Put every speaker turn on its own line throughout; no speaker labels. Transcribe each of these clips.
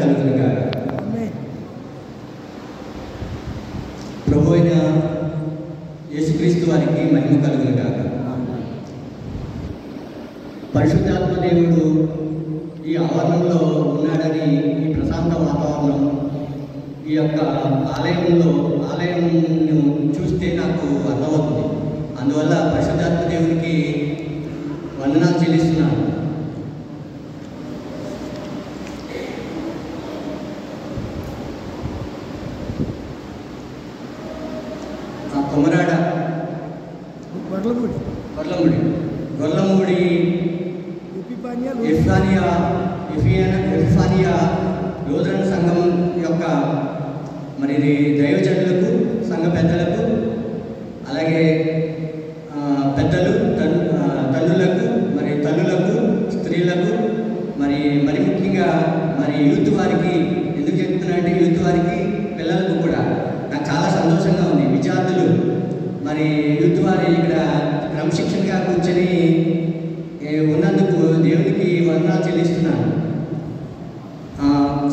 కలుగునుగా. ప్రభు అయిన యేసుక్రీస్తు వారికి మహిమ కలుగునుగా. పరిశుద్ధాత్మ దేవుడు ఈ ఆవరణంలో ఉన్నాడని, ఈ ప్రశాంత వాతావరణం, ఈ యొక్క ఆలయం చూస్తే నాకు అర్థమవుతుంది. అందువల్ల పరిశుద్ధాత్మ దేవునికి వందనాలు చెల్లిస్తున్నాను. కొమరాడ గొర్లమూడి ఎఫానియా లూథరన్ సంఘం యొక్క మరి దైవజనులకు, సంఘ పెద్దలకు, అలాగే పెద్దలు, తల్లులకు, మరి తల్లులకు, స్త్రీలకు, మరి ముఖ్యంగా యూత్ వారికి, ఎందుకు చెప్తున్నా అంటే యూత్ వారికి, పిల్లలకు కూడా నాకు చాలా సంతోషంగా ఉంది. విద్యార్థులు యూత్ వారి ఇక్కడ క్రమశిక్షణగా కూర్చొని ఉన్నందుకు దేవునికి వందనాలు చెల్లిస్తున్నాను.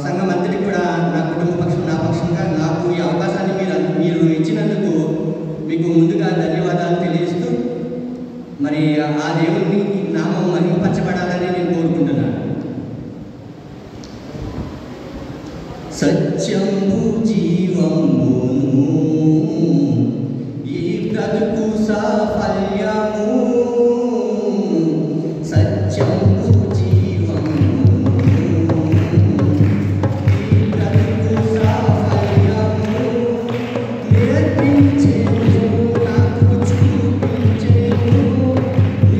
సంఘం అంతటికి కూడా నా కుటుంబ పక్షం, నా పక్షంగా నాకు ఈ అవకాశాన్ని మీరు ఇచ్చినందుకు మీకు ముందుగా ధన్యవాదాలు తెలియజేస్తూ, ఆ దేవుని నామం మహిమపరచబడాలని నేను కోరుకుంటున్నాను. సత్యము జీవము ఈ బ్రతుకు సాఫల్యము, సత్యము జీవము ఈ బ్రతుకు సాఫల్యము, నేర్పించేను నాకు చూపించేను,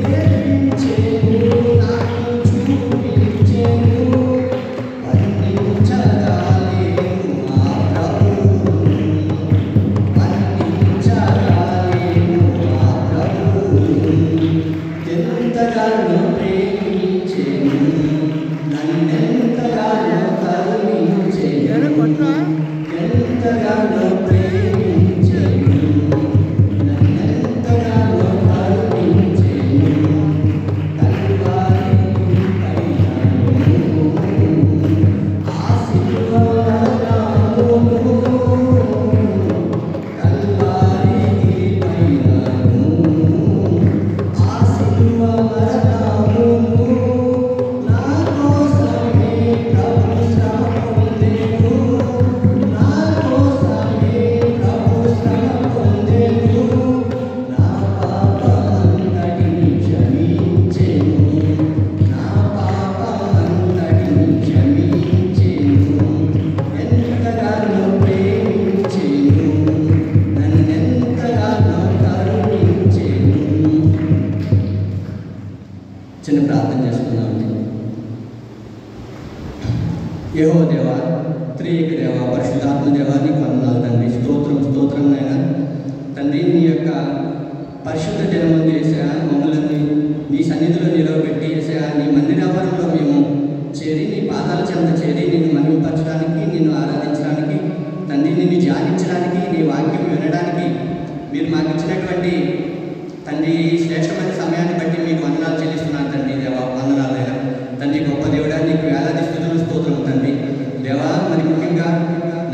నేర్పించేను నాకు చూపించేను, చిన్న ప్రార్థన చేసుకున్నామండి. యెహోవా దేవా, త్రియేక దేవా, పరిశుద్ధాత్మ దేవా, నీకు వందనాలు తండ్రి. స్తోత్రం నాయన తండ్రి. నీ యొక్క పరిశుద్ధ జనమందు యేసయ్యా మమ్మల్ని నీ సన్నిధిలో నిలవబెట్టి యేసయ్యా నీ మందిరావరణంలో మేము చేరి, నీ పాదాల చెంత చేరి నిన్ను మహిమపరచడానికి, నిన్ను ఆరాధించడానికి తండ్రి, నిన్ను ధ్యానించడానికి, నీ వాక్యం వినడానికి మీరు మాకు ఇచ్చినటువంటి తండ్రి శ్రేష్టమైన సమయాన్ని బట్టి మీకు వందనాలు చెల్లిస్తున్నాను తండ్రి. దేవా వందనాలైనా తండ్రి, గొప్ప దేవుడా, నీకు వేలాది స్తుతులు స్తోత్రం తండ్రి. దేవా ముఖ్యంగా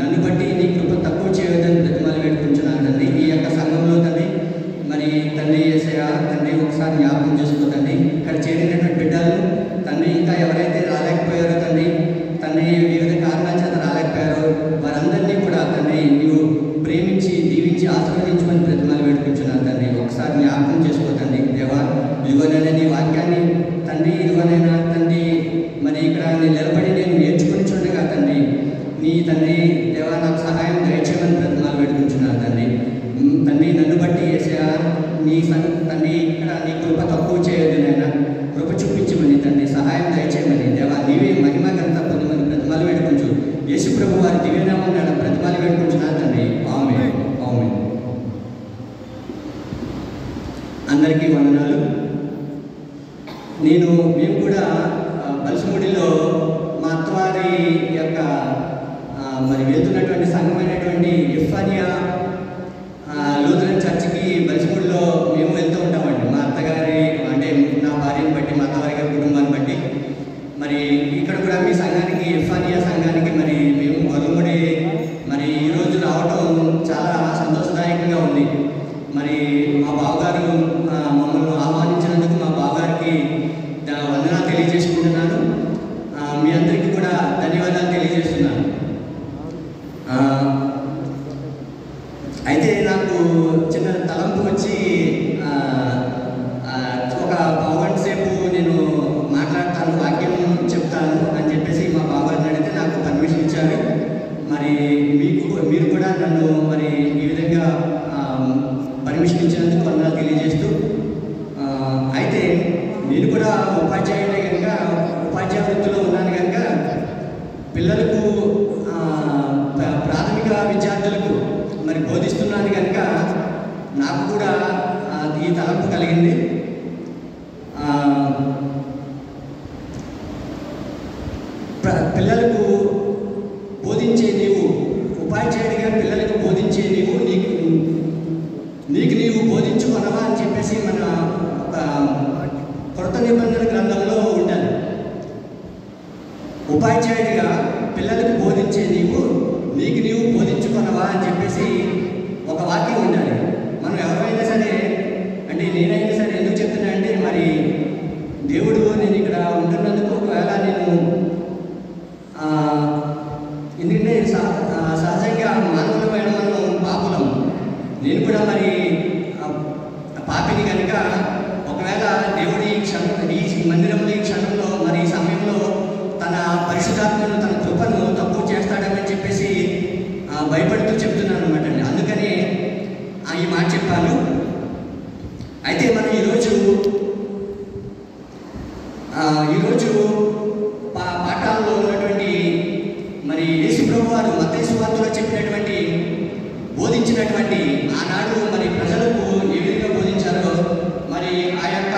నన్ను బట్టి నీ కృప తక్కువ చేయవద్దని ప్రతిమలు పెట్టుకుంటున్నాను తండ్రి. ఈ యొక్క సంఘంలో తండ్రి తండ్రి యేసయ్యా తండ్రి ఒకసారి జ్ఞాపకం చేసుకోతండి. ఇక్కడ చేరినటువంటి బిడ్డలు తండ్రి, ఇంకా ఎవరైతే రాలేకపోయారో తండ్రి వివిధ కారణాల చేత రాలేకపోయారో వారందరినీ కూడా తండ్రి నీవు ప్రేమించి, దీవించి, ఆశీర్వదించమని ప్రతిమలు పెట్టుకుంటున్నాను తండ్రి. ఒకసారి జ్ఞాపకం చేసుకోతండి. దేవా ఇదిగోనైనా నీ వాక్యాన్ని తండ్రి, ఇదిగోనైనా తండ్రి ఇక్కడ నేను నిలబడి నేను నేర్చుకుని చూడగా తండ్రి, నీ తండ్రి దేవా నాకు సహాయం దయచేయమని ప్రతిమలు పెట్టుకుంటున్నాను తండ్రి. నన్ను బట్టి యేసయ్యా నీ తండ్రి ఇక్కడ నీ కృప తక్కువ చేయదు నాయన, కృప చూపించమని తండ్రి సహాయం దయచేయమని దేవా నీవే మహిమ ఘనత పొందమని ప్రతిమలు వేడుకుంటూ యేసు ప్రభు వారి దివ్యనామం ప్రతిమలు వేడుకుంటున్నాను తండ్రి. ఆమేన్ ఆమేన్. అందరికీ వందనాలు. మేము కూడా బల్సముడిలో మా అత్తవారి యొక్క వెళ్తున్నటువంటి సంఘమైనటువంటి ఎఫానియా లూథరన్ చర్చికి బల్సముడిలో మేము వెళ్తూ ఉంటామండి. మా అత్తగారి అంటే నా భార్యను బట్టి, మా అత్తవారి గారి కుటుంబాన్ని బట్టి ఇక్కడ కూడా మీ సంఘానికి, ఎఫానియా సంఘానికి పిల్లలకు ప్రాథమిక విద్యార్థులకు మరి బోధిస్తున్నాను కనుక నాకు కూడా ఈ తలంపు కలిగింది. పిల్లలకు బోధించే నీవు, ఉపాధ్యాయుడిగా పిల్లలకు బోధించే నీవు నీకు బోధించుకొనవా అని చెప్పేసి మన ఒక కొత్త నిబంధన గ్రంథంలో ఉండాలి. ఉపాధ్యాయుడిగా పిల్లలకు బోధించే నీవు బోధించుకొనవా అని చెప్పేసి ఒక వాక్యం ఉండాలి. మనం ఎవరైనా సరే, అంటే నేనైనా సరే ఎందుకు చెప్తున్నా అంటే, మరి దేవుడు నేను ఇక్కడ ఉంటున్నందుకు ఒకవేళ నేను ఎందుకంటే సహజంగా మానవులమైన మనం పాపులం, నేను కూడా మరి పాపిని కనుక ఒకవేళ దేవుడు ఈ మందిరంలో ఈ క్షణంలో మరి ఈ సమయంలో తన పరిశుద్ధాత్మను తన కృపను తక్కువ చేస్తాడని చెప్పేసి భయపడుతూ చెప్తున్నాను అనమాట అండి. అందుకని ఈ మాట చెప్పాను. అయితే మనం ఈరోజు పాఠాల్లో ఉన్నటువంటి మరి యేసు ప్రభువు వారు మత్తయి సువార్తలో చెప్పినటువంటి బోధించినటువంటి ఆనాడు మరి ప్రజలకు ఏ విధంగా బోధించారో మరి ఆ యొక్క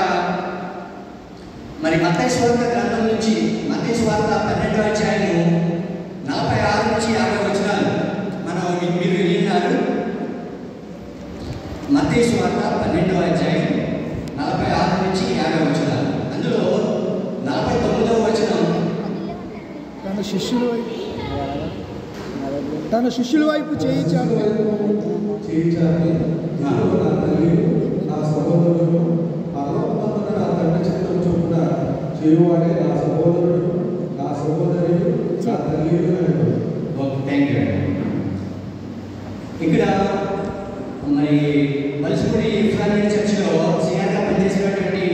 మరి మత్తయి సువార్త గ్రంథం నుంచి మత్తయి సువార్త 12వ అధ్యాయం 46 నుంచి 50 వచనాలు మనం మీరు విన్నారు. మత్తయి సువార్త 12వ అధ్యాయం 46 నుంచి 50 వచనాలు. అందులో 49వ వచనం,
తన శిష్యుల వైపు చేయించాడు.
నా తల్లి నా సహోదరుడు పరలోకమందున నా తండ్రి చిత్తం చొప్పున చేయువాడే నా సహోదరుడు నా సహోదరుడు నా తల్లి.
Okay, thank you. ఇక్కడ మరి బల్సుపూడి ఇస్లామిక్ చర్చిలో సిఆర్గా పనిచేసినటువంటి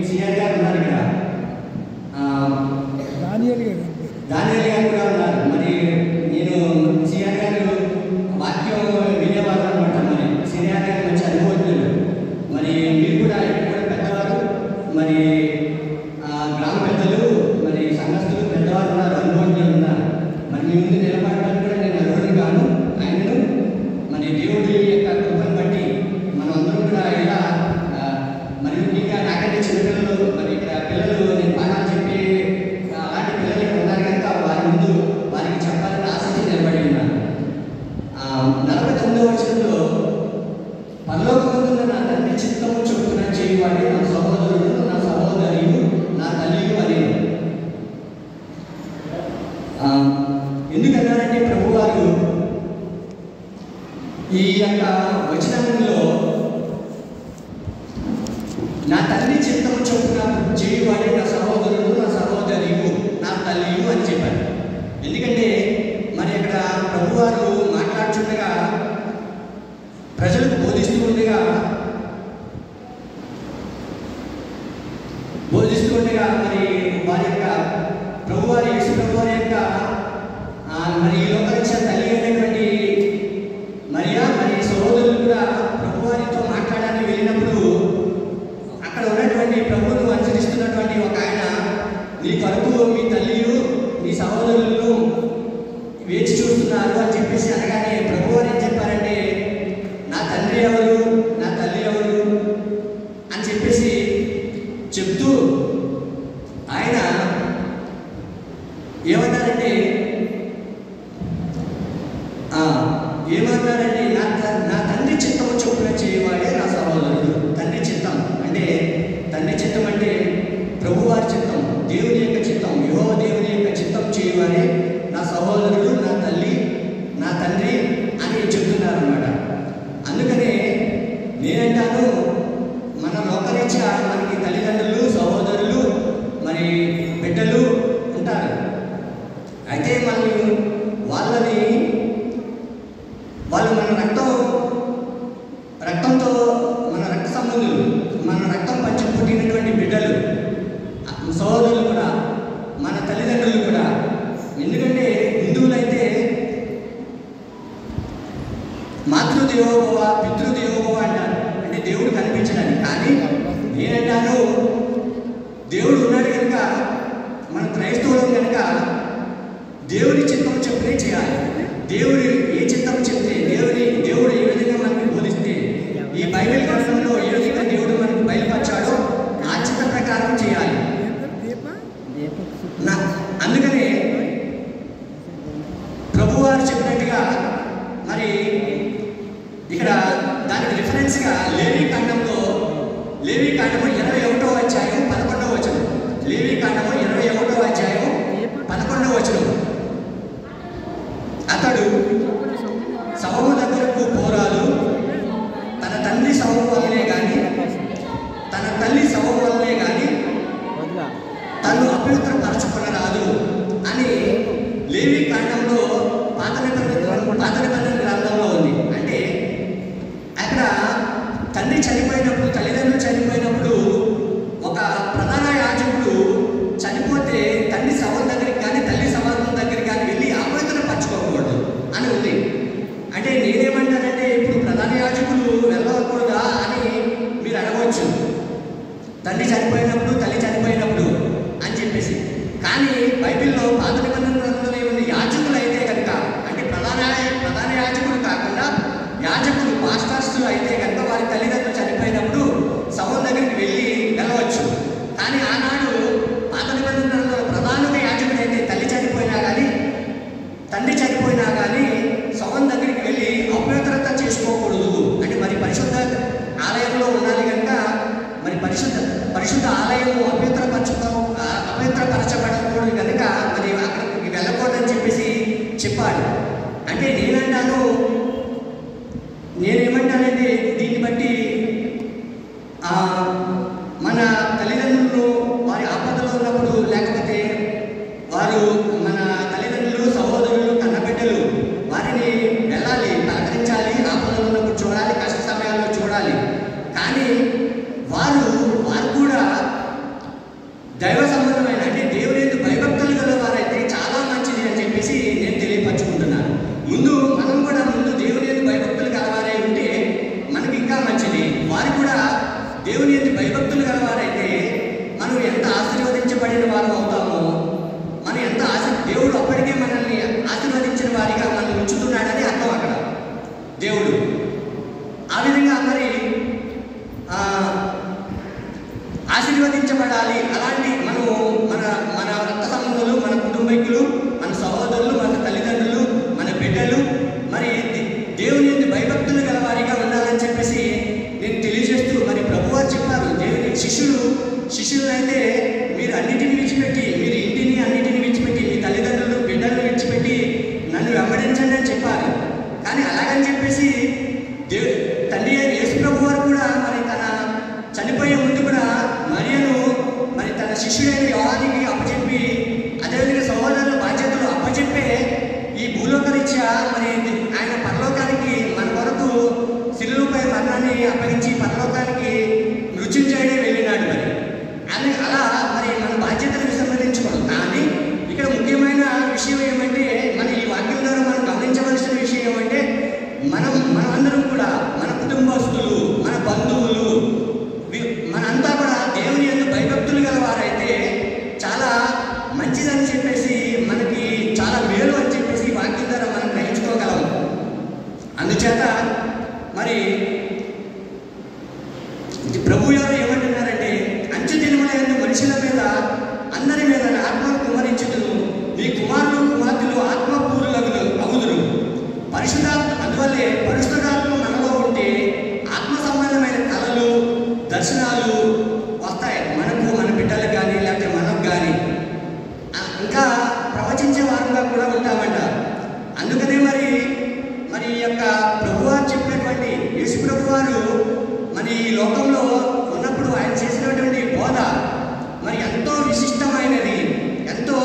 సిఆర్ గారు ఉన్నారు. ఇక్కడ దానియేల్ గారు కూడా ఉన్నారు. మరి నేను సిఆర్ గారు వాక్యం వినేవారు అనమాట. మరి సిఆర్ గారు మంచి అనుభవజ్ఞులు. మరి మీరు కూడా పెద్దవారు, మరి గ్రామ పెద్దలు, మరి సంఘస్థులు పెద్దవారు ఉన్నారు, అనుభవజ్ఞులు ఉన్నారు. మరి మీ ముందు నిలబడడానికి కూడా నేను అర్హుడు కాను. ఆయనను మరి దేవుడి యొక్క కృపను బట్టి మనం అందరం కూడా ఇలా మరి ఇంకా నాకంటే చిన్నపిల్లలు, మరి ఇక్కడ పిల్లలు నేను పాఠాలు చెప్పి అలాంటి పిల్లలు ఇక్కడ ఉన్నారు కనుక వారి ముందు వారికి చెప్పాలని ఆశించి నిలబడి ఉన్నాను. 49వ వచనంలో, పరలోకమందున నా తండ్రి చిత్తము చొప్పున చేయువాడే నా సహోదరుడు నా సహోదరియు నా తల్లియు అని. ఎందుకన్నారంటే ప్రభువారు ఈ యొక్క వచనంలో నా తండ్రి చిత్తము చొప్పున చేయువాడే నా సహోదరుడు నా సహోదరియు నా తల్లియు అని చెప్పారు. ఎందుకంటే మరి ఇక్కడ ప్రభువారు మాట్లాడుతుండగా, ప్రజలకు బోధిస్తూ ఉండగా మరి వారి యొక్క ప్రభువారి యేసు ప్రభువారి యొక్క మరి ఈ లోకరక్ష తల్లి అయినటువంటి మరియా మరి సహోదరులు కూడా ప్రభువారితో మాట్లాడడానికి వెళ్ళినప్పుడు అక్కడ ఉన్నటువంటి ప్రభువును అనుసరిస్తున్నటువంటి ఒక ఆయన, నీ కొరకు మీ తల్లియు నీ సహోదరులను వేచి చూస్తున్నారు అని చెప్పేసి అనగానే ప్రభువారు ఏం చెప్పారంటే, నా తండ్రి ఎవరు నా తల్లి ఎవరు అని చెప్పేసి చెప్తూ ఆయన ఏమన్నారంటే నా తండ్రి చిత్తము చొప్పున చేయవాడే నా సహోదరుడు. తండ్రి చిత్తం అంటే ప్రభువారి చిత్తం, దేవుని యొక్క చిత్తం, యెహోవా దేవుని యొక్క చిత్తం చేయవాడే నా సహోదరుడు నా తల్లి నా తండ్రి అని చెప్తున్నారు అన్నమాట. అందుకనే నేనంటాను, మన లోకరీత్యా మనకి తల్లిదండ్రులు, సహోదరులు, మరి బిడ్డలు ఉంటారు. అయితే వాళ్ళు మన రక్తంతో మన రక్త సంబంధులు, మన రక్తం పంచి పుట్టినటువంటి బిడ్డలు, సహోదరులు కూడా, మన తల్లిదండ్రులు కూడా. ఎందుకంటే హిందువులైతే మాతృదేవోభవ పితృదేవోభవ అంటారు, అంటే దేవుడు కనిపించడానికి. కానీ నేనంటాను, దేవుడు ఉన్నాడు కనుక, మన క్రైస్తవులం కనుక దేవుడి చిత్తం చెప్తే చేయాలి. దేవుడు ఏ చిత్తం చెప్తే దేవుడు ఏ విధంగా మనకి బోధిస్తే, ఈ బైబిల్ గ్రంథంలో ఏ విధంగా దేవుడు మనకు బయలుపరిచాడో ఆ చిత్త ప్రకారం చేయాలి. అందుకనే ప్రభువారు చెప్పినట్టుగా మరి ఇక్కడ దానికి రిఫరెన్స్గా లేవీ కాండము 21వ అధ్యాయం 11వ వచనం. లేవీ కాండము 21వ అధ్యాయం 11వ వచనం. అతడు శవము దగ్గరకు పోరాలు తన తండ్రి శవం వల్లనే కానీ తన తల్లి శవం వల్లనే కానీ తను అపవిత్రపరచుకొనరాదు అని లేవీ కాండంలో పాత నిబంధన గ్రంథంలో ఉంది. అంటే అక్కడ తండ్రి చనిపోయినప్పుడు, తల్లిదండ్రులు చనిపోయినప్పుడు ఒక ప్రధాన యాజకుడు చనిపోతే తండ్రి శవం దగ్గరికి కానీ తల్లి శవం దగ్గరికి కానీ వెళ్ళి అపవిత్రపరచుకోకూడదు అని ఉంది. అంటే నేనేమంటానంటే ఇప్పుడు ప్రధాన యాజకులు వెళ్ళకూడదా అని మీరు అడగవచ్చు, తండ్రి చనిపోయినప్పుడు తల్లి చనిపోయినప్పుడు అని చెప్పేసి. కానీ బైబిల్లో పాత నిబంధన గ్రంథంలో ఏముంది, యాజకులు అయితే కనుక, అంటే ప్రధాన యాజకులు కాకుండా యాజకులు మాస్టర్స్ అయితే కనుక వారి తల్లిదండ్రులు చనిపోయినప్పుడు శవం దగ్గరికి వెళ్ళవచ్చు. కానీ ఆనాడు పాత నిబంధన గ్రంథంలో ప్రధానంగా యాజకుడు అయితే తల్లి చనిపోయినా కానీ తండ్రి చనిపోయినా కానీ శవం దగ్గరికి వెళ్ళి అపవిత్రత చేసుకోకూడదు. అంటే మరి పరిశుద్ధ ఆలయంలో ఉండాలి కనుక మరి పరిశుద్ధ ఆలయము అపవిత్రపరచబడకూడదు కనుక మరి అక్కడికి వెళ్ళకూడదని చెప్పేసి చెప్పాడు. అంటే నేనేమంటానంటే దీన్ని బట్టి మన తల్లిదండ్రులు వారి ఆపదలో ఉన్నప్పుడు, లేకపోతే వారు మన తల్లిదండ్రులు, సహోదరులు, కన్నబిడ్డలు వారిని వెళ్ళాలి, పలకరించాలి, ఆపదలో ఉన్నప్పుడు చూడాలి, కష్ట సమయాల్లో చూడాలి. కానీ వారు కూడా దైవ సంబంధమైన, అంటే దేవుని భయభక్తులు గల వారైతే చాలా మంచిది అని చెప్పేసి నేను తెలియపరచుకుంటున్నాను. మనం కూడా దేవుని భయభక్తులు గలవారై ఉంటే మనకి ఇంకా మంచిది. వారు కూడా దేవుని భయభక్తులు గలవారైతే మనం ఎంత ఆశీర్వదించబడిన వారు అవుతామో, మనం ఎంత దేవుడు అప్పటికే మనల్ని ఆశీర్వదించిన వారిగా మనల్ని ఉంచుతున్నాడని అర్థం అక్కడ దేవుడు. ఆ విధంగా మరి ఆశీర్వదించబడాలి. అలాంటి మన రక్త సంబంధులు, మన కుటుంబీకులు, మన సహోదరులు, మన తల్లిదండ్రులు, మన బిడ్డలు మరి దేవుని భయభక్తులు గలవారిగా ఉండాలని చెప్పేసి నేను తెలియజేస్తూ, మరి ప్రభువారు చెప్పారు, దేవుని శిష్యులైతే మీరు అన్నిటిని విడిచిపెట్టి, మీరు ఇంటిని అన్నిటిని విడిచిపెట్టి, మీ తల్లిదండ్రులు బిడ్డలను విడిచిపెట్టి నన్ను వెంబడించండి అని చెప్పారు. కానీ అలాగని చెప్పేసి తండ్రి యేసు ప్రభువారు కూడా మరి తన చనిపోయే ముందు కూడా మరియను మరి తన శిష్యుడైన యోహానికి అప్పచెప్పి, అదేవిధంగా సహోదరుల బాధ్యతలు అప్పచెప్పే ఈ భూలోకరీత్యా మరి ఆయన పరలోకానికి మన కొరకు శిలువపై మరణాన్ని అప్పగించి పరలోకానికి మృత్యుంజయుడే వెళ్ళినాడు. మరి అలా మరి మన బాధ్యతను విసంహరించుకోవాలి. కానీ ఇక్కడ ముఖ్యమైన విషయం ఏమంటే, మన ఈ వాక్యం ద్వారా మనం గమనించవలసిన విషయం ఏమంటే, మనమందరం కూడా మన కుటుంబస్తులు, మన బంధువులు, మనంతా కూడా దేవుని యందు భయభక్తులు గల వారైతే చాలా మంచిదని చెప్పేసి, మనకి చాలా మేలు అని చెప్పేసి ఈ వాక్యం ద్వారా మనం గ్రహించుకోగలం. అందుచేత మరి ప్రభు గారు ఏమంటున్నారంటే, అంచె దినముల యందు మనుషుల మీద అందరి మీద ఆత్మను కుమరించుటను మీ కుమారులు కుమార్తెలు ఆత్మపూర్ణులగుదురు. అందువల్లే పరిశుద్ధాత్మ మనలో ఉంటే ఆత్మ సంబంధమైన కళలు, దర్శనాలు వస్తాయి మనకు, మన బిడ్డలకు కానీ లేకపోతే మనకు కానీ. ఇంకా ప్రవచించే వారంగా కూడా ఉంటామంట. అందుకనే మరి ఈ యొక్క ప్రభువారు చెప్పినటువంటి యేసు ప్రభువారు మరి ఈ లోకంలో ఉన్నప్పుడు ఆయన చేసినటువంటి బోధ మరి ఎంతో విశిష్టమైనది, ఎంతో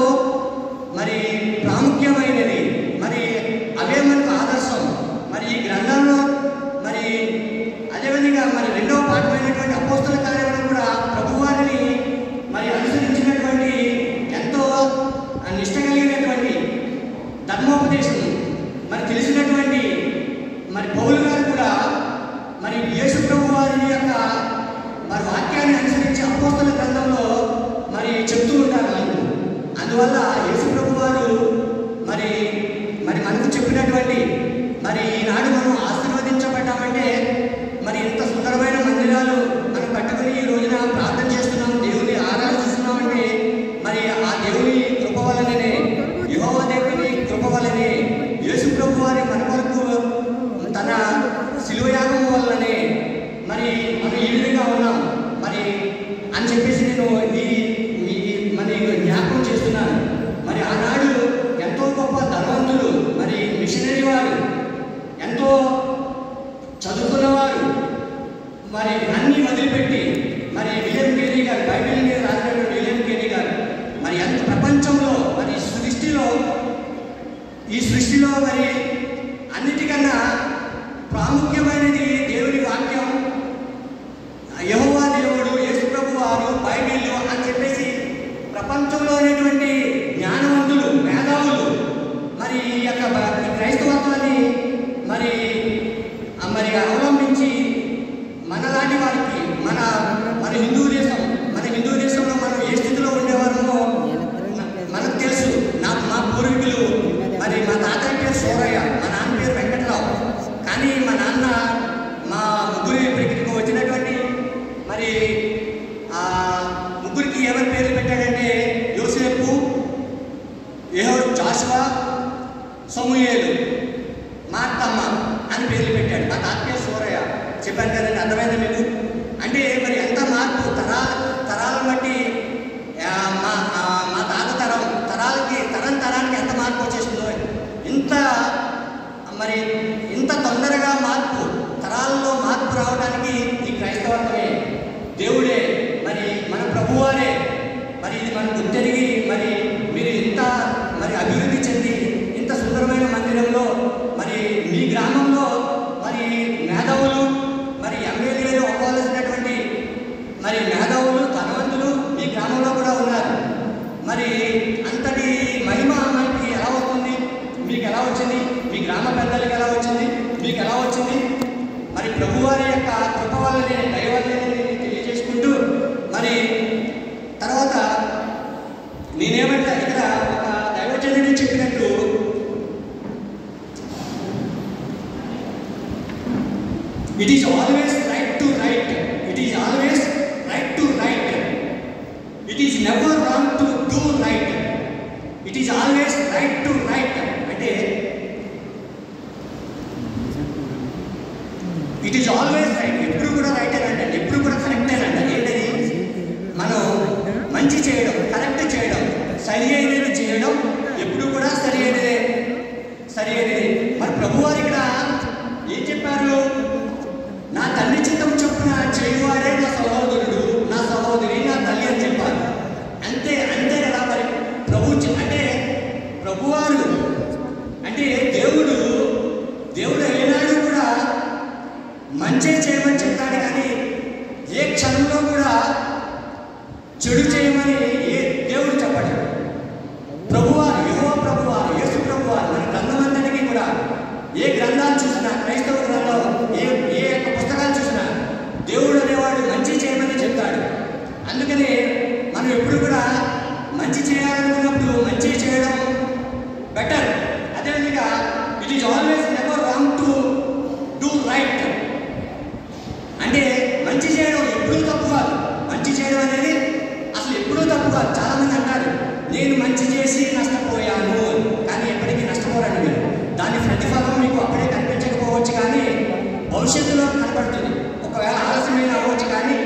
మరి ప్రాముఖ్యమైనది. మరి అవే మనకు ఆదర్శం. మరి ఈ గ్రంథంలో మరి అదేవిధంగా మరి 2వ పాఠమైనటువంటి అపోస్తల కార్యాలను కూడా ప్రభువారిని మరి అనుసరించినటువంటి ఎంతో నిష్ట కలిగినటువంటి ధర్మోపదేశం మరి తెలిసినటువంటి మరి పౌలు గారు కూడా మరి యేసు ప్రభువారి యొక్క మరి వాక్యాన్ని అనుసరించి అపోస్తల గ్రంథంలో మరి చెప్తూ ఉంటారు మనకు. అందువల్ల యేసు ప్రభువారు మరి ఈనాడు మనం ఆశీర్వదించబడ్డామంటే మరి ఇంత సుందరమైన మందిరాలు మనం కట్టుకుని ఈ రోజున ప్రార్థన చేస్తున్నాం, దేవుని ఆరాధిస్తున్నామంటే మరి ఆ దేవుని కృప వలననే, యెహోవా దేవుని కృప వలనే, యేసు ప్రభు వారి మన కొరకు తన శిలువ యాగం వల్లనే మరి మనం ఈ విధంగా ఉన్నాం మరి అని చెప్పేసి నేను మరి జ్ఞాపకం చేస్తున్నాను. మరి ఆనాడు ఎంతో గొప్ప ధనవంతులు, మరి మిషనరీ వారు, ఎంతో చదువుకున్నవారు, మరి అన్నీ వదిలిపెట్టి మరి విలియం కేరీ గారు, బైబిల్ మీద రాసినటువంటి విలియం కేరీ గారు మరి ఎంత ప్రపంచంలో మరి ఈ సృష్టిలో మరి అన్నిటికన్నా ప్రాముఖ్యమైనది దేవుని వాక్యం, యెహోవా దేవుడు, యేసు ప్రభు వారు, బైబిల్ అని చెప్పేసి ప్రపంచంలో అనేటువంటి జ్ఞానవంతులు, మేధావులు మరి ఈ యొక్క క్రైస్తవత్వాన్ని మరి అవలంబించి మనలాంటి వారికి మన హిందూ దేశంలో మనం ఏ స్థితిలో ఉండేవారమో మనకు తెలుసు. మా పూర్వీకులు మరి మా తాతయ్య పేరు సోరయ్య, మా నాన్న పేరు వెంకటరావు. కానీ మా నాన్న మా ముగ్గురు ఇక్కడికి వచ్చినటువంటి మరి ముగ్గురికి ఎవరి పేర్లు పెట్టాడంటే యోసేపు, జాషువా, సమూయేలు, మార్తమ్మ అని పేర్లు పెట్టాడు. మా తాత పేరు సూరయ్య. చెప్పాను కదండి, అర్థమైందా మీకు? అంటే మరి ఎంత మార్పు, తరాలను బట్టి మా తాత తరానికి ఎంత మార్పు వచ్చేసిందో, ఇంత తొందరగా మార్పు, తరాలలో మార్పు రావడానికి ఈ క్రైస్తవత్వమే, దేవుడే, మరి మన ప్రభువారే. మరి ఇది మనం గుర్తెరిగి మరి మీరు ఇంత మరి అభివృద్ధి చెంది ఇంత సుందరమైన మందిరంలో మరి మీ గ్రామంలో మరి మేధావులు, మరి ఎమ్మెల్యేలు అవ్వాల్సినటువంటి మరి మేధావులు, ధనవంతులు మీ గ్రామంలో కూడా ఉన్నారు. మరి అంతటి మహిమ మనకి ఎలా వస్తుంది? మీకు ఎలా వచ్చింది? మీ గ్రామ పెద్దలకు ఎలా వచ్చింది? మీకు ఎలా వచ్చింది? మరి ప్రభువారి యొక్క కృప వల్లనే, దయ వల్లనే తెలియజేసుకుంటూ మరి తర్వాత నేనేమంటా, ఇక్కడ ఒక దైవజనుడు చెప్పినట్టు it is always right to right, it is always right to right, it is never wrong to do right, it is always right to right. అంటే ఇట్ ఈస్ ఆల్వేస్ రైట్, ఎప్పుడు కూడా రైట్ అని అంటే ఎప్పుడు కూడా కరెక్ట్ అని అంటే ఏంటది? మనం మంచి చేయడం, కరెక్ట్ చేయడం, సరి అయినది చేయడం ఎప్పుడు కూడా సరి అయినది. మరి ప్రభువారు ఇక్కడ ఏం చెప్పారు? నా తండ్రి చిత్తం చొప్పున చేయువాడే నా సహోదరుడు, నా సహోదరి, నా తల్లి అని చెప్పారు. అంతే కదా. మరి అంటే ప్రభువారు అంటే దేవుడు ఏనాడు కూడా మంచి చేయమని చెప్తాడు, కానీ ఏ క్షణంలో కూడా చెడు చేయమని ఏ దేవుడు చెప్పాడు. ప్రభువారు, యెహోవా ప్రభువారు, యేసు ప్రభువారు మన గ్రంథమంతటికి కూడా ఏ గ్రంథాలు చూసినా, క్రైస్తవ గ్రంథంలో ఏ యొక్క పుస్తకాలు చూసినా దేవుడు అనేవాడు మంచి చేయమని చెప్తాడు. అందుకని మనం ఎప్పుడు కూడా మంచి చేయాలనుకున్నప్పుడు మంచి చేయడం బెటర్. అదేవిధంగా it is always never wrong to do right. అంటే మంచి చేయడం ఎప్పుడూ తప్పు కాదు. మంచి చేయడం అనేది అసలు ఎప్పుడూ తప్పు కాదు. చాలామంది అంటారు నేను మంచి చేసి నష్టపోయాను, కానీ ఎప్పటికీ నష్టపోరండి మీరు. దాని ప్రతిఫలం మీకు అప్పుడే కనిపించకపోవచ్చు, కానీ భవిష్యత్తులో కనపడుతుంది. ఒకవేళ ఆలస్యమైన అవ్వచ్చు, కానీ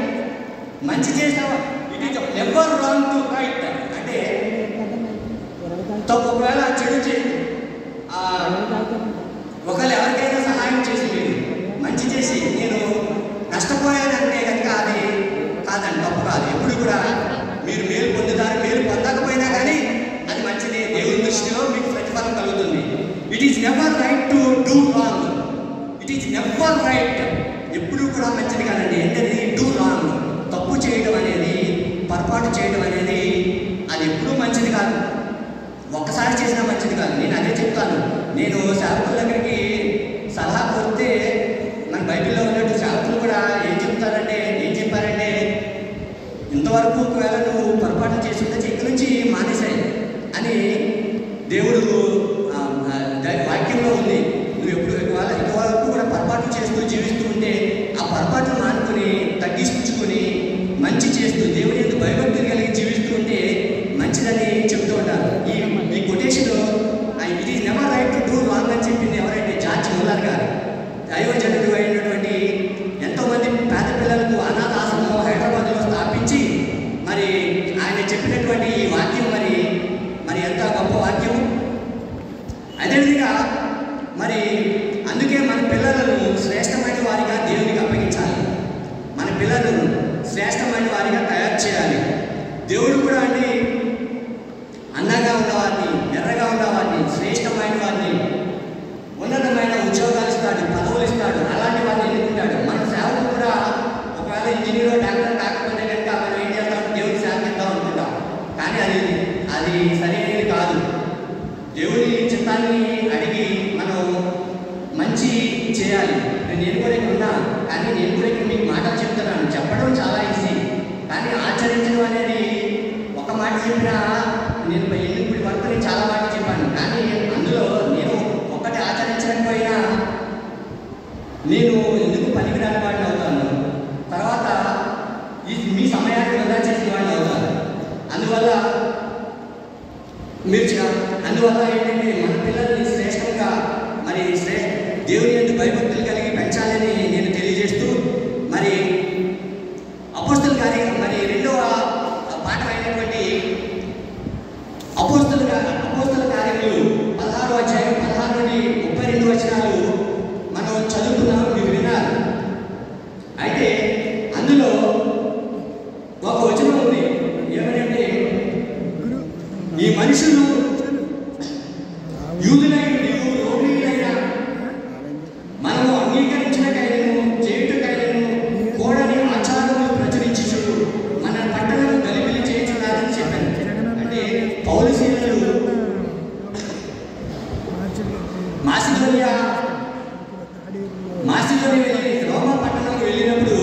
మంచి చేసావా, it is never wrong to right. అంటే ఒకవేళ చెడు ఒకవేళ ఎవరికైనా సహాయం చేసి మీరు మంచి చేసి నేను నష్టపోయానంటే కనుక అది కాదండి, తప్పు కాదు. ఎప్పుడు కూడా మీరు మేలు పొందుతారు. మేలు పొందకపోయినా కానీ అది మంచిది, దేవుని దృష్టిలో మీకు ప్రతిఫలం కలుగుతుంది. It is never right to do wrong, it is never right. ఎప్పుడు కూడా మంచిది కాదండి. ఏంటది? డూ రాంగ్, తప్పు చేయడం అనేది, పొరపాటు చేయడం అనేది అది ఎప్పుడూ మంచిది కాదు. ఒక్కసారి చేసినా మంచిది కాదు. నేను అదే చెప్తాను. నేను సేవకుల దగ్గరికి సలహా కోరితే మన బైబిల్లో ఉన్నట్టు సేవకులు కూడా ఏం చెప్పారంటే ఇంతవరకు ఒకవేళ నువ్వు పొరపాటు చేస్తుంటే ఇక్కడి నుంచి మానేసాయి అని దేవుడు వాక్యంలో ఉంది. నువ్వు వరకు కూడా పొరపాటు చేస్తూ జీవిస్తూ ఉంటే ఆ పొరపాటు మానుకొని తగ్గించుకుని మంచి చేస్తూ దేవుని యందు భయభక్తులు కలిగి జీవిస్తూ ఉంటే మంచిదని చెప్తూ ఉంటారు. ఈ quotation it is never right to do wrong అని చెప్పింది ఎవరైతే జార్జ్ ముల్లర్ గారు. దైవజనుడు అయినటువంటి ఎంతోమంది పేద పిల్లలకు అనాథ ఆశ్రమం హైదరాబాద్లో స్థాపించి మరి ఆయన చెప్పినటువంటి ఈ వాక్యం మరి ఎంత గొప్ప వాక్యం. అదేవిధంగా మరి అందుకే మన పిల్లలను శ్రేష్టమైన వారిగా దేవునికి అప్పగించాలి. మన పిల్లలను శ్రేష్టమైన వారిగా తయారు చేయాలి. దేవుడు కూడా అండి అందంగా ఉన్నవారిని, ఎర్రగా ఉన్నవారిని, శ్రేష్టమైన వారిని, ఉన్నతమైన ఉద్యోగాలు ఇస్తాడు, పదవులు ఇస్తాడు, అలాంటి వారిని ఎన్నుకుంటాడు. మన సేవకు కూడా ఒకవేళ ఇంజనీర్ డాక్టర్ కాకపోతే కనుక మనం ఏం చేస్తాం, దేవుడికి సేవ చేద్దాం అనుకుంటాం. కానీ అది సరైనది కాదు. దేవుని చిత్తాన్ని అడిగి మనం మంచి చేయాలి. నేను కూడా ఇక్కడ ఉన్నా, కానీ నేను కూడా ఇక్కడ మీకు మాటలు చెప్తున్నాను. చెప్పడం చాలా ఈజీ, కానీ ఆచరించడం అనేది ఒక మాట చెప్పినా నేను ఇప్పుడు వరకు నేను చాలా మాటలు చెప్పాను. కానీ అందులో నేను ఒక్కటి ఆచరించకపోయినా నేను ఎందుకు పనికిరాని వాడిని అవుతాను, తర్వాత మీ సమయాన్ని వృధా చేసిన వాడిని అవుతాను. అందువల్ల ఏంటంటే మన పిల్లల్ని శ్రేష్టంగా మరి దేవుని యందు భయభక్తులు కలిగి పెంచాలని నేను తెలియజేస్తూ మరి అపోస్తల కార్యం మరి 2వ పాఠమైనటువంటి అపోస్తల కార్యములు 16వ అధ్యాయం 16 నుండి 32 వచనాలు మనం చదువుకున్నాం, మీరు విన్నారు. అయితే అందులో ఒక వచనం ఉంది, ఏమంటే ఈ మనుషులు యూదులైన రోమీయులైన మనము అంగీకరించినకైనను చేయుటకైనను కూడని ఆచారములు ప్రచురించుచు మన పట్టణం గలిబిలి చేయుచున్నారని చెప్పాను. అంటే పౌలు శీలలు మాసిదోనియా వెళ్ళి రోమా పట్టణం వెళ్ళినప్పుడు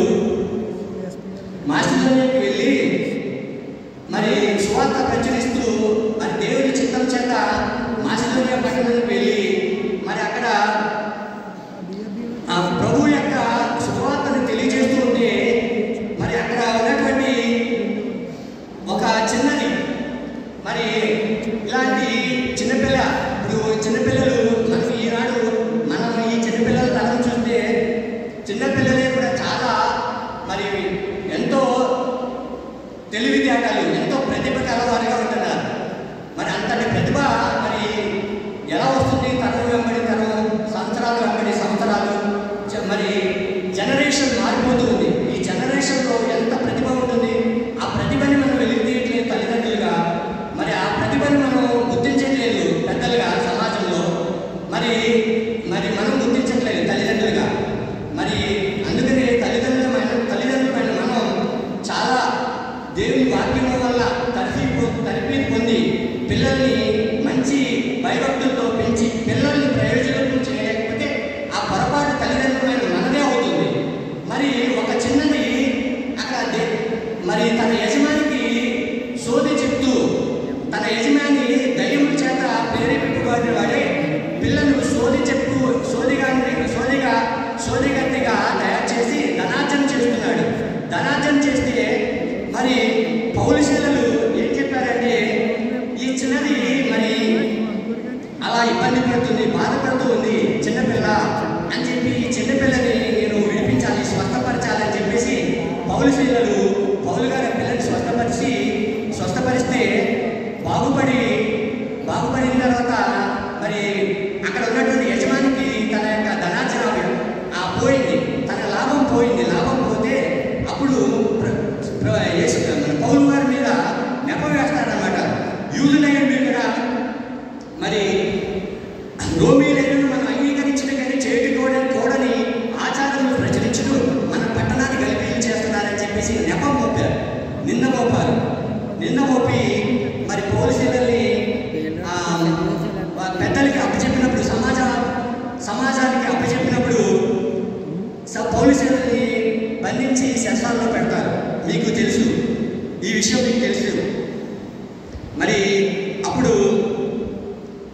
మాసిదోనియాకి వెళ్ళి మరి సువార్త ప్రచురిస్తూ మరి దేవుని చిత్తం చేత మాసిదోనియా పట్టణానికి వెళ్ళి మరి అక్కడ ఆ ప్రభు యొక్క సువార్తను తెలియజేస్తూ ఉంటే మరి అక్కడ ఉన్నటువంటి ఒక చిన్నది మరి ఇలాంటి చిన్నపిల్లలు మనకి ఈనాడు మనం ఈ చిన్నపిల్లల తరం చూస్తే చిన్నపిల్లలే కూడా చాలా మరి ఎంతో తెలివితేటలు, ఎంతో ప్రతిభ కలవారిగా ఉంటున్నారు. మరి అంతటి ప్రతిభ మరి ఎలా వస్తుంది? తరం వెంబడి తరం, సంవత్సరాలు వెంబడి సంవత్సరాలు, మరి జనరేషన్ మారిపోతూ ఉంది. ఈ జనరేషన్లో ఎంత ప్రతిభ ఉంటుంది, ఆ ప్రతిభని మనం వెలికి తీయట్లేదు తల్లిదండ్రులుగా, మరి ఆ ప్రతిభని మనం గుర్తించట్లేదు పెద్దలుగా సమాజంలో, మరి మనం గుర్తించట్లేదు తల్లిదండ్రులుగా. మరి అందుకనే తల్లిదండ్రులమైన మనం చాలా దేవుని వాక్యం వల్ల తరిపి పొంది పిల్లల్ని మంచి భయభక్తులతో పెంచి పిల్లల్ని ప్రయోజనం చేయలేకపోతే ఆ పొరపాటు తల్లిదండ్రులైన మనదే అవుతుంది. మరి ఒక చిన్నది అక్కడ మరి తన యజమానికి సోది చెప్తూ, తన యజమాని దయ్యముల చేత ప్రేరేపింపబడిన వాడే పిల్లలను సోదిగత్తిగా తయారు చేసి ధనార్జన చేస్తున్నాడు. ధనార్జన చేస్తే మరి పౌలు శీలలు ఏం చెప్పారంటే, ఈ చిన్నది మరి అలా ఇబ్బంది పడుతుంది, బాధపడుతూ ఉంది చిన్నపిల్ల అని చెప్పి ఈ చిన్నపిల్లని నేను విడిపించాలి, స్వస్థపరచాలని చెప్పేసి పౌలు శీలలు పౌలు గారి పిల్లని స్వస్థపరిస్తే బాగుపడిన తర్వాత మరి అక్కడ ఉన్నటువంటి యజమానికి తన యొక్క ధనార్జన పోయింది, తన లాభం పోయింది. లాభం పోతే అప్పుడు పౌలు గారి మీద నెపం వేస్తారన్నమాట. యూదులైన మీద మరి రోమీయులైన మనం అంగీకరించిన కానీ కూడని ఆచారములు ప్రచురించుతూ మన పట్టణాన్ని గలిబిలి చేస్తున్నారని చెప్పేసి నెపం మోపారు, నిన్న మోపి మరి పౌలు శీలల్ని పెద్దలకి అప్పచెప్పినప్పుడు, సమాజానికి అప్పచెప్పినప్పుడు పౌలు శీలల్ని బంధించి శస్త్రాల్లో పెడతారు. మీకు తెలుసు, ఈ విషయం మీకు తెలుసు. మరి అప్పుడు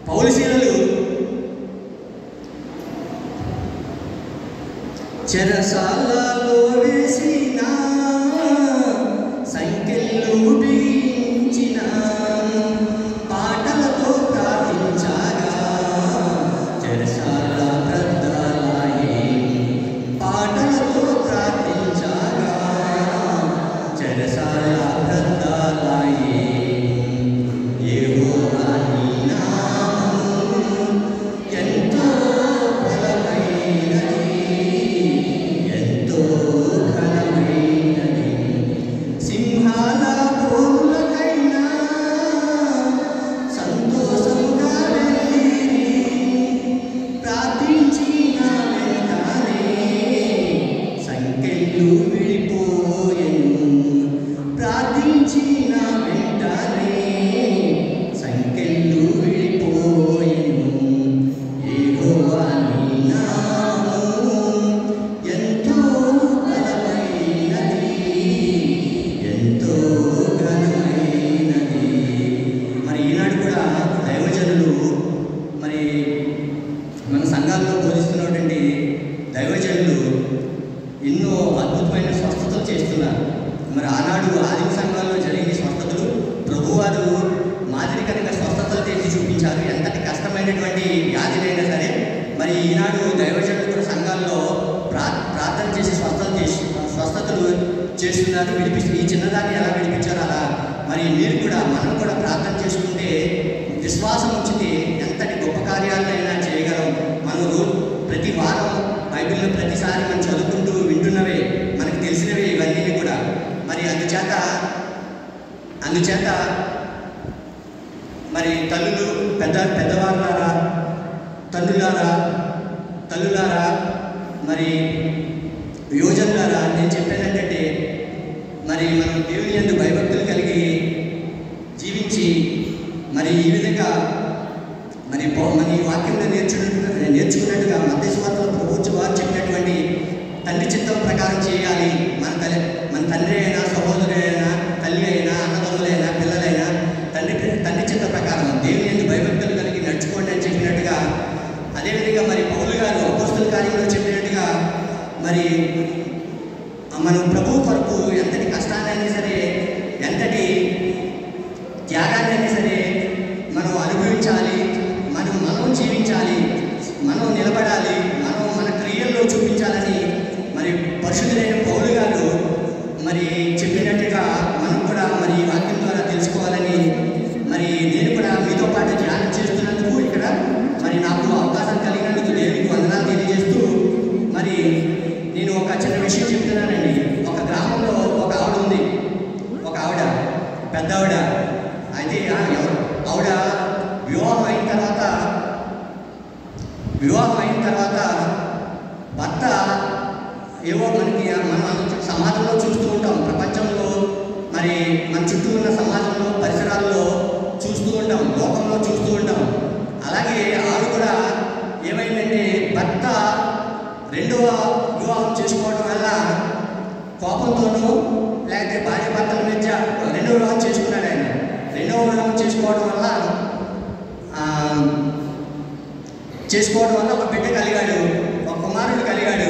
పౌలు శీలలు చెరసాలలో వేసిన సంఖ్యలు బిగించిన పాటలతో ప్రార్థించగా చెరసాల బ్రద్దలాయే పాటలతో ప్రార్థించగా చెరసాల బ్రద్దలాయే యెహోవా నీ నామము ఎంతో బలమైనది ఎంతో ఘనమైనది సింహాల బోరులకైనా సంతోషముగా వెళ్ళిరి ప్రార్థించిన వెంటనే సంఖ్యలు విడిపోయెను ప్రార్థించిన వెంటనే సంఖ్యలు విడిపోయెను యెహోవా నీ నామము ఎంతో బలమైనది ఎంతో ఘనమైనది. మరి ఈనాడు కూడా దైవజనులు మరి మన సంఘాల్లో బోధిస్తున్నటువంటి దైవజనులు ఎన్నో అద్భుతమైన స్వస్థతలు చేస్తున్నారు. మరి ఆనాడు ఆదిమ సంఘాల్లో జరిగిన స్వస్థతలు ప్రభువారు మాదిరికరంగా స్వస్థతలు చేసి చూపించారు. ఎంతటి కష్టమైనటువంటి వ్యాధినైనా సరే మరి ఈనాడు దైవజనులు కూడా సంఘాల్లో ప్రార్థన చేసి స్వస్థతలు చేస్తున్నారు, విడిపిస్తారు. ఈ చిన్నదాన్ని ఎలా విడిపించారో అలా మరి మీరు కూడా మనం కూడా ప్రార్థన చేసుకుంటే విశ్వాసం వచ్చింది ఎంతటి గొప్ప కార్యాలైనా చేయగలం. మనం ప్రతి వారం బైబిల్లో ప్రతిసారి మనం చదువుకుంటూ వింటున్నవే మనకు తెలిసినవే ఇవన్నీ కూడా. మరి అందుచేత మరి తల్లులు పెద్దవాళ్ళారా తల్లులారా మరి యువజనులారా నేను చెప్పేది ఏంటంటే మరి మనం దేవుని యందు భయభక్తులు కలిగి జీవించి మరి ఈ విధంగా మరి మన ఈ వాక్యంలో నేర్చుకున్నట్టుగా మత్తయి సువార్తలో ప్రభువు వారు చెప్పినటువంటి తండ్రి చిత్తం ప్రకారం చేయాలి. మన తండ్రి అయినా సహోదరు అయినా తల్లి అయినా అన్నదమ్ములైనా పిల్లలైనా తండ్రి చిత్త ప్రకారం దేవుని యందు భయభక్తులు కలిగి నడుచుకోండి అని చెప్పినట్టుగా అదేవిధంగా మరి పౌలు గారు అపోస్తల కార్యంలో చెప్పినట్టుగా మరి మనం ప్రభు కొరకు ఎంతటి కష్టాన్నైనా సరే ఎంతటి త్యాగాన్నైనా సరే మనం అనుభవించాలి, మనం జీవించాలి, మనం నిలబడాలి, మనం మన క్రియల్లో చూపించాలని మరి పరిశుద్ధులైన పౌలు గారు మరి చెప్పినట్టుగా మనం కూడా మరి ఈ వాక్యం ద్వారా తెలుసుకోవాలని మరి నేను కూడా మీతో పాటు ధ్యానం చేస్తున్నందుకు ఇక్కడ మరి నాకు అవకాశం కలిగినందుకు దేవునికి వందనాలు తెలియజేస్తూ మరి నేను ఒక చిన్న విషయం చెప్తున్నానండి. ఒక గ్రామంలో ఒక ఆవిడ ఉంది, ఒక ఆవిడ పెద్ద ఆవిడ. అయితే ఆవిడ వివాహం అయిన తర్వాత భర్త ఏవో మనం సమాజంలో చూస్తూ ఉంటాం, ప్రపంచంలో మరి మన చుట్టూ ఉన్న సమాజంలో పరిసరాల్లో చూస్తూ ఉంటాం, లోకంలో చూస్తూ ఉంటాం. అలాగే ఆవిడ కూడా ఏమైందంటే భర్త రెండవ వివాహం చేసుకోవడం వల్ల కోపంతోనూ లేకపోతే భార్య భర్తల మధ్య రెండవ వివాహం చేసుకున్నాడు ఆయన. రెండవ వివాహం చేసుకోవడం వల్ల ఒక బిడ్డ కలిగాడు, ఒక కుమారుడు కలిగాడు.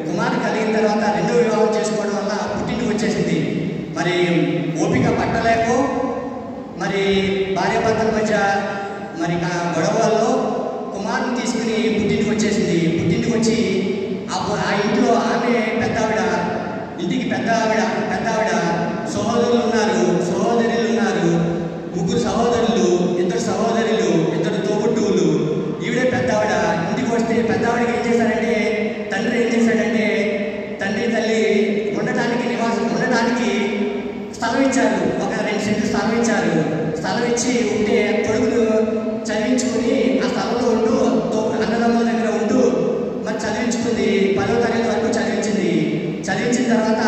కుమారుడు కలిగిన తర్వాత రెండవ వివాహం చేసుకోవడం వల్ల పుట్టింటికి వచ్చేసింది. మరి ఓపిక పట్టలేక మరి భార్య భర్తల మధ్య మరి గొడవల్లో కుమారుని తీసుకుని పుట్టింటికి వచ్చేసింది. పుట్టింటికి వచ్చి ఆ ఇంట్లో ఆమె ఇంటికి పెద్ద ఆవిడ సహోదరులు ఉన్నారు, సహోదరులు ఉన్నారు, 3 సహోదరులు, 2 సహోదరులు, 2 తోబుట్టువులు. ఈవిడే పెద్ద ఆవిడ. ఇంటికి వస్తే పెద్ద ఆవిడకి తండ్రి ఏం చేశాడంటే తండ్రి తల్లి ఉండటానికి స్థలం ఇచ్చారు. ఒక 2 సెంట్లు స్థలం ఇచ్చారు. స్థలం ఇచ్చి ఉంటే కొడుకును చదివించుకుని ఆ స్థలంలో ఉంటూ అన్నదమ్ముల దగ్గర ఉంటూ మరి చదివించుకుంది. 10వ తరగతి వరకు చదివించింది. చదివించిన తర్వాత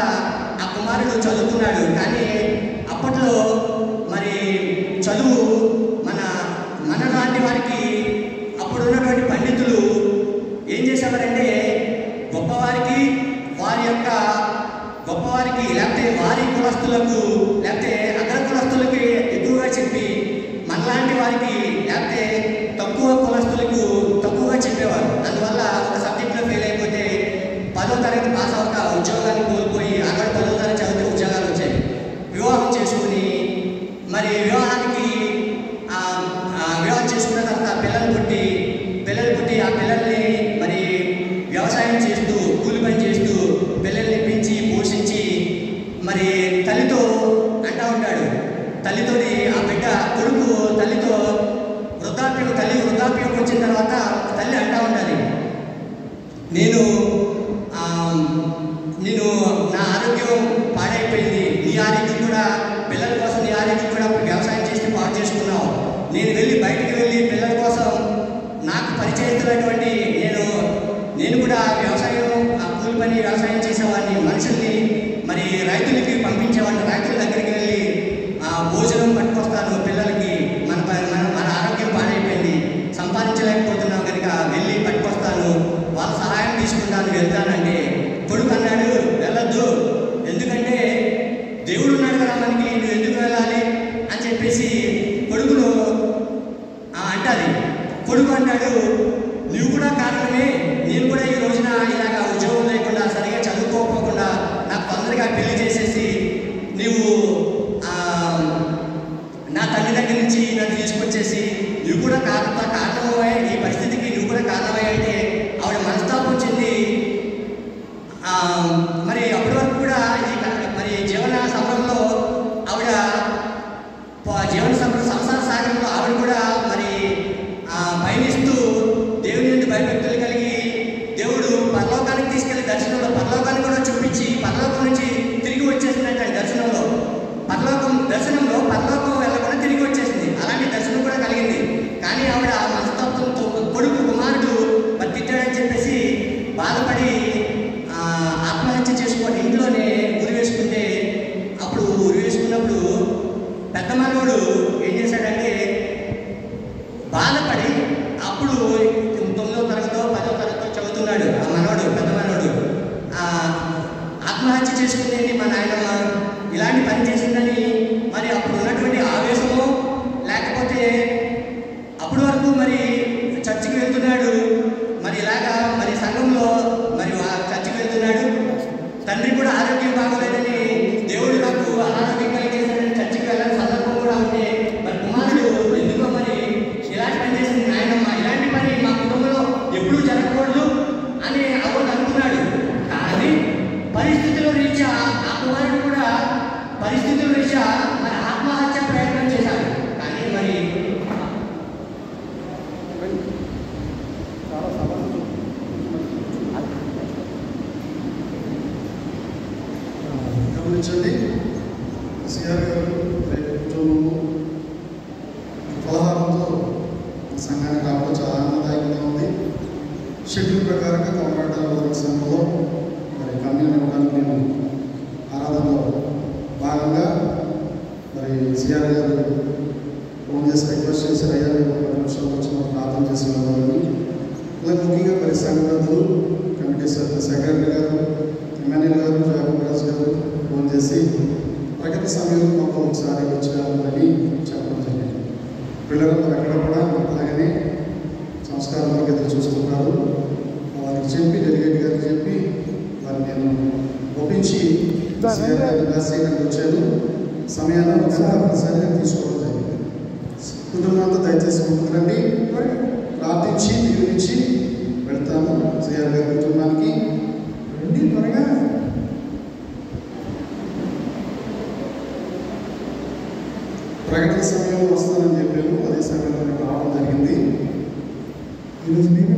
ఆ కుమారుడు చదువుకున్నాడు. కానీ అప్పట్లో మరి చదువు మన లాంటి వారికి అప్పుడు ఉన్నటువంటి పండితులు ఏం చేసేవారంటే గొప్పవారికి లేకపోతే వారి కులస్తులకు లేకపోతే అగ్ర కులస్తులకి ఎక్కువగా చెప్పి మనలాంటి వారికి లేకపోతే తక్కువ కులస్తులకు తక్కువగా చెప్పేవారు. అందువల్ల ఒక సబ్జెక్ట్లో ఫెయిల్ అయిపోతే 10వ తరగతి ఆ పిల్లల్ని మరి వ్యవసాయం చేస్తూ కూలి పని చేస్తూ పిల్లల్ని పెంచి పోషించి మరి తల్లితో అంటూ ఉంటాడు. తల్లితోని ఆ బిడ్డ కొడుకు తల్లితో వృద్ధాప్యం వచ్చిన తర్వాత తల్లి అంటూ ఉండాలి, నేను నా ఆరోగ్యం పాడైపోయింది, నీ ఆరోగ్యం కూడా పిల్లల కోసం నీ ఆరోగ్యం కూడా వ్యవసాయం చేసి పాడు చేసుకున్నావు. నేను బయటికి వెళ్ళి పిల్లల కోసం నాకు పరిచయిస్తున్నటువంటి నేను కూడా కూలి పని వ్యవసాయం చేసేవాడిని, మనుషుల్ని మరి రైతులకి పంపించేవాడిని, రైతుల దగ్గరికి వెళ్ళి భోజనం పట్టుకొస్తాను పిల్లలకి, మన ఆరోగ్యం పాడైపోయింది, సంపాదించలేకపోతున్నాం కనుక వెళ్ళి పట్టుకొస్తాను, వాళ్ళ సహాయం తీసుకుంటాను, వెళ్తానంటే కొడుకు అన్నాడు వెళ్ళొద్దు, ఎందుకంటే దేవుడు ఉన్నాడు కదా మనకి, నువ్వు ఎందుకు వెళ్ళాలి అని చెప్పేసి కొడుకును అంటాది. కొడుకు అంటాడు నువ్వు కూడా కారణమే, నేను కూడా ఈ రోజున ఇలాగ ఉద్యోగం లేకుండా సరిగా చదువుకోకపోకుండా నాకు తొందరగా పెళ్లి చేసేసి నువ్వు నా తల్లి దగ్గర నుంచి నన్ను తీసుకొచ్చేసి నువ్వు కూడా కారణమై ఈ పరిస్థితికి నువ్వు కూడా కారణమై అంటే ఆవిడ మనస్తాపం చెంది మరి అప్పటి వరకు కూడా మరి జీవన సమరంలో ఆవిడ సంసార సాగరంలో ఆవిడ కూడా మరి పయనిస్తూ దేవుని నుండి భయభక్తులు కలిగి దేవుడు పరలోకానికి తీసుకెళ్లి దర్శనంలో పరలోకాన్ని కూడా చూపించి పరలోకం నుంచి తిరిగి వచ్చేసిందంటే దర్శనంలో పరలోకం వెళ్ళకుండా తిరిగి వచ్చేసింది. అలాంటి దర్శనం కూడా కలిగింది. కానీ ఆవిడ మనస్తత్వంతో కుమారుడు మరి తిట్టాడని చెప్పేసి బాధపడి ఆత్మహత్య చేసుకొని ఇంట్లోనే ఉరి వేసుకుంటే, అప్పుడు ఉరి వేసుకున్నప్పుడు పెద్ద మనవడు ఏం చేశాడంటే బాధపడి, అప్పుడు 9వ తరగతో 10వ తరగతో చదువుతున్నాడు ఆ మనవడు, పెద్ద మనవడు, ఆత్మహత్య చేసుకుందేంటి మా నాయనమ్మ ఇలాంటి పని చేసిందని మరి అప్పుడు ఉన్నటువంటి ఆవేశము, లేకపోతే అప్పటి వరకు మరి చర్చికి వెళ్తున్నాడు, మరి ఇలాగా మరి సంఘంలో మరి చర్చికి వెళ్తున్నాడు, తండ్రి కూడా ఆరోగ్యం బాగోలేదని దేవుడు నాకు అనారోగ్యం కలిగేసాడని చర్చికి వెళ్ళని సందర్భం కూడా ఉంటే మరి కుమారుడు ఎందుకో మరి ఇలాంటి పని చేసింది నాయనమ్మ, ఇలాంటి పని మా కుటుంబంలో ఎప్పుడూ జరగకూడదు అని అప్పుడు అనుకున్నాడు. కానీ పరిస్థితుల రీత్యా ఆ కుమారుడు కూడా పరిస్థితుల రీత్యా మరి ఆత్మహత్య ప్రయత్నం చేశాడు. కానీ మరి
గమనించండి, సిఆర్ గారు కుటుంబము పలహారంతో సంఘానికి రావడం చాలా ఆనందదాయకంగా ఉంది. షెడ్యూల్ ప్రకారంగా కోమరాట సంఘంలో మరి కమ్యూన్ ఇవ్వడానికి నేను ఆరాధనలో భాగంగా మరి సిఆర్ గారు ఫోన్ చేసి రిక్వెస్ట్ చేశారు, అయ్యా మేము 10 నిమిషాలు వచ్చిన ప్రార్థన చేసి వెళ్ళాలని. ఇలా ముఖ్యంగా మరి సంఘటనలు కమిటీ సెక్రటరీ గారు, ఎమ్మెల్యే గారు, జయప్రకాష్ గారు ఫోన్ చేసి ప్రగతి సమయంలో మాకు ఒకసారి వచ్చేయాలని చెప్పడం జరిగింది. పిల్లలందరూ ఎక్కడ కూడా అలాగనే సంస్కారంలోకి ఎదురు చూస్తున్నారు. వారికి చెప్పి డెలిగేట్ గారికి చెప్పి వారిని నేను ఒప్పించి నాకు వచ్చాను. సమయాన్ని ఒకసారి తీసుకోవడం జరిగింది. కుటుంబంతో దయచేసి ముందుకురండి, ప్రార్థించి దీవించి వెళ్తాము. సిఆర్ గారి కుటుంబానికి రండి త్వరగా. ప్రకటన సమయంలో వస్తానని చెప్పాను, అదే సమయంలో రావడం జరిగింది. ఈరోజు మేము